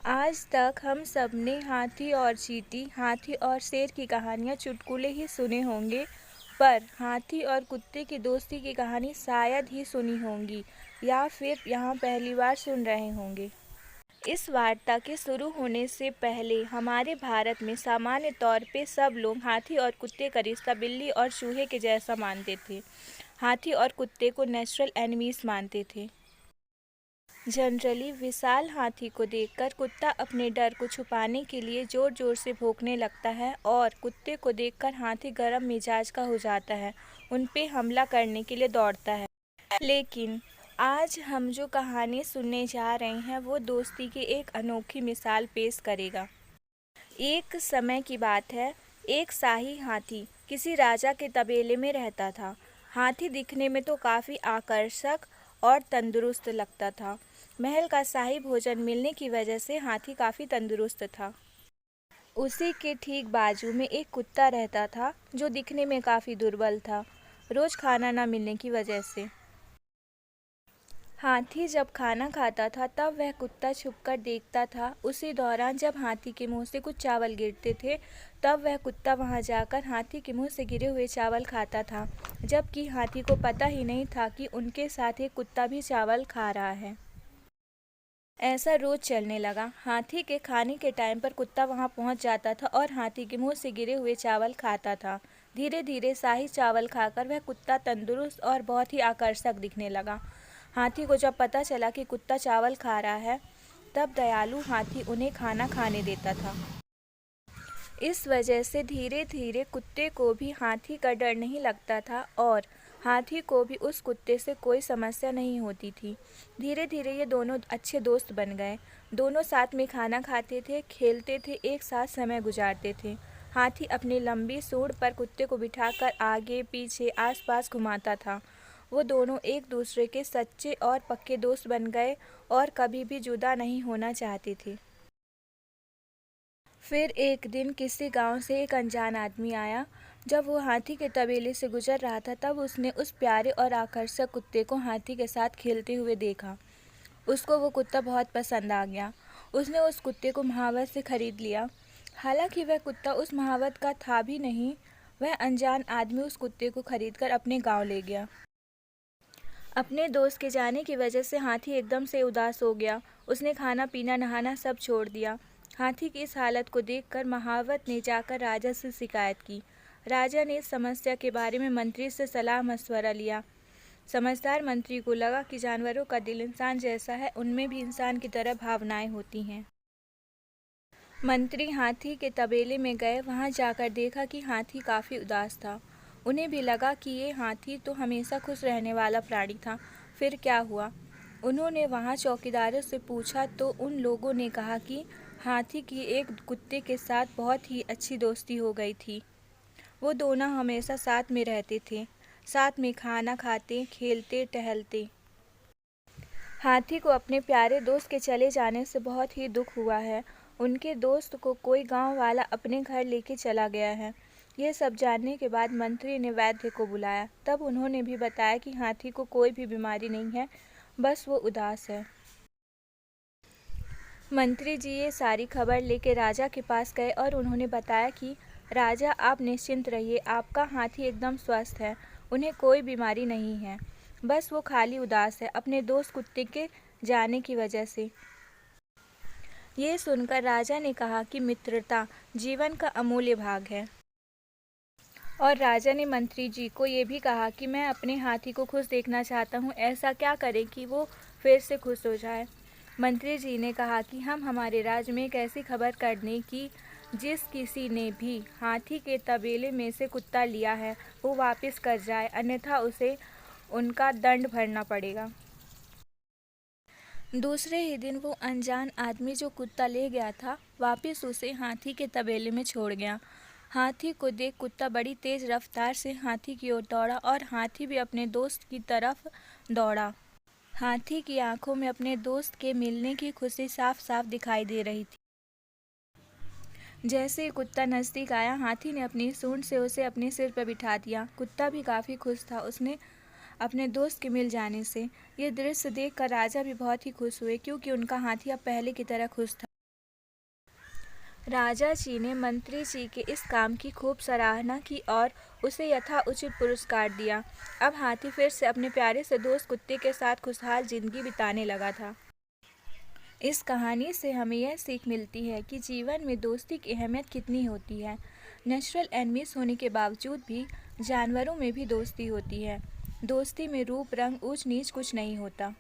आज तक हम सब ने हाथी और चींटी, हाथी और शेर की कहानियाँ चुटकुले ही सुने होंगे, पर हाथी और कुत्ते की दोस्ती की कहानी शायद ही सुनी होंगी या फिर यहाँ पहली बार सुन रहे होंगे। इस वार्ता के शुरू होने से पहले हमारे भारत में सामान्य तौर पे सब लोग हाथी और कुत्ते का रिश्ता बिल्ली और चूहे के जैसा मानते थे। हाथी और कुत्ते को नेचुरल एनिमीज मानते थे। जनरली विशाल हाथी को देखकर कुत्ता अपने डर को छुपाने के लिए ज़ोर ज़ोर से भौंकने लगता है और कुत्ते को देखकर हाथी गर्म मिजाज का हो जाता है, उन पे हमला करने के लिए दौड़ता है। लेकिन आज हम जो कहानी सुनने जा रहे हैं वो दोस्ती की एक अनोखी मिसाल पेश करेगा। एक समय की बात है, एक शाही हाथी किसी राजा के तबेले में रहता था। हाथी दिखने में तो काफ़ी आकर्षक और तंदुरुस्त लगता था। महल का शाही भोजन मिलने की वजह से हाथी काफ़ी तंदुरुस्त था। उसी के ठीक बाजू में एक कुत्ता रहता था जो दिखने में काफ़ी दुर्बल था, रोज़ खाना न मिलने की वजह से। हाथी जब खाना खाता था तब वह कुत्ता छुपकर देखता था। उसी दौरान जब हाथी के मुंह से कुछ चावल गिरते थे तब वह कुत्ता वहां जाकर हाथी के मुंह से गिरे हुए चावल खाता था, जबकि हाथी को पता ही नहीं था कि उनके साथ एक कुत्ता भी चावल खा रहा है। ऐसा रोज चलने लगा। हाथी के खाने के टाइम पर कुत्ता वहां पहुंच जाता था और हाथी के मुंह से गिरे हुए चावल खाता था। धीरे धीरे शाही चावल खाकर वह कुत्ता तंदुरुस्त और बहुत ही आकर्षक दिखने लगा। हाथी को जब पता चला कि कुत्ता चावल खा रहा है, तब दयालु हाथी उन्हें खाना खाने देता था। इस वजह से धीरे धीरे कुत्ते को भी हाथी का डर नहीं लगता था और हाथी को भी उस कुत्ते से कोई समस्या नहीं होती थी। धीरे धीरे ये दोनों अच्छे दोस्त बन गए। दोनों साथ में खाना खाते थे, खेलते थे, एक साथ समय गुजारते थे। हाथी अपनी लंबी सूंड पर कुत्ते को बिठाकर आगे पीछे आसपास घुमाता था। वो दोनों एक दूसरे के सच्चे और पक्के दोस्त बन गए और कभी भी जुदा नहीं होना चाहते थे। फिर एक दिन किसी गांव से एक अनजान आदमी आया। जब वो हाथी के तबेले से गुजर रहा था तब उसने उस प्यारे और आकर्षक कुत्ते को हाथी के साथ खेलते हुए देखा। उसको वो कुत्ता बहुत पसंद आ गया। उसने उस कुत्ते को महावत से खरीद लिया। हालांकि वह कुत्ता उस महावत का था भी नहीं, वह अनजान आदमी उस कुत्ते को खरीदकर अपने गांव ले गया। अपने दोस्त के जाने की वजह से हाथी एकदम से उदास हो गया। उसने खाना पीना नहाना सब छोड़ दिया। हाथी की इस हालत को देखकर महावत ने जाकर राजा से शिकायत की। राजा ने इस समस्या के बारे में मंत्री से सलाह मशवरा लिया। समझदार मंत्री को लगा कि जानवरों का दिल इंसान जैसा है, उनमें भी इंसान की तरह भावनाएं होती हैं। मंत्री हाथी के तबेले में गए। वहां जाकर देखा कि हाथी काफ़ी उदास था। उन्हें भी लगा कि ये हाथी तो हमेशा खुश रहने वाला प्राणी था, फिर क्या हुआ? उन्होंने वहां चौकीदारों से पूछा तो उन लोगों ने कहा कि हाथी की एक कुत्ते के साथ बहुत ही अच्छी दोस्ती हो गई थी। वो दोनों हमेशा साथ में रहते थे, साथ में खाना खाते, खेलते, टहलते। हाथी को अपने प्यारे दोस्त के चले जाने से बहुत ही दुख हुआ है। उनके दोस्त को कोई गांव वाला अपने घर लेके चला गया है। ये सब जानने के बाद मंत्री ने वैद्य को बुलाया। तब उन्होंने भी बताया कि हाथी को कोई भी बीमारी नहीं है, बस वो उदास है। मंत्री जी ये सारी खबर लेके राजा के पास गए और उन्होंने बताया कि राजा, आप निश्चिंत रहिए, आपका हाथी एकदम स्वस्थ है, उन्हें कोई बीमारी नहीं है, बस वो खाली उदास है अपने दोस्त कुत्ते के जाने की वजह से। ये सुनकर राजा ने कहा कि मित्रता जीवन का अमूल्य भाग है। और राजा ने मंत्री जी को ये भी कहा कि मैं अपने हाथी को खुश देखना चाहता हूँ, ऐसा क्या करें कि वो फिर से खुश हो जाए। मंत्री जी ने कहा कि हम हमारे राज्य में एक ऐसी खबर कर दें कि जिस किसी ने भी हाथी के तबेले में से कुत्ता लिया है वो वापस कर जाए, अन्यथा उसे उनका दंड भरना पड़ेगा। दूसरे ही दिन वो अनजान आदमी जो कुत्ता ले गया था वापस उसे हाथी के तबेले में छोड़ गया। हाथी को देख कुत्ता बड़ी तेज रफ्तार से हाथी की ओर दौड़ा और हाथी भी अपने दोस्त की तरफ दौड़ा। हाथी की आंखों में अपने दोस्त के मिलने की खुशी साफ साफ दिखाई दे रही थी। जैसे ही कुत्ता नजदीक आया, हाथी ने अपनी सूंड से उसे अपने सिर पर बिठा दिया। कुत्ता भी काफी खुश था उसने अपने दोस्त के मिल जाने से। ये दृश्य देखकर राजा भी बहुत ही खुश हुए, क्योंकि उनका हाथी अब पहले की तरह खुश था। राजा जी ने मंत्री जी के इस काम की खूब सराहना की और उसे यथाउचित पुरस्कार दिया। अब हाथी फिर से अपने प्यारे से दोस्त कुत्ते के साथ खुशहाल जिंदगी बिताने लगा था। इस कहानी से हमें यह सीख मिलती है कि जीवन में दोस्ती की अहमियत कितनी होती है। नेचुरल एनिमीज होने के बावजूद भी जानवरों में भी दोस्ती होती है। दोस्ती में रूप, रंग, ऊंच नीच कुछ नहीं होता।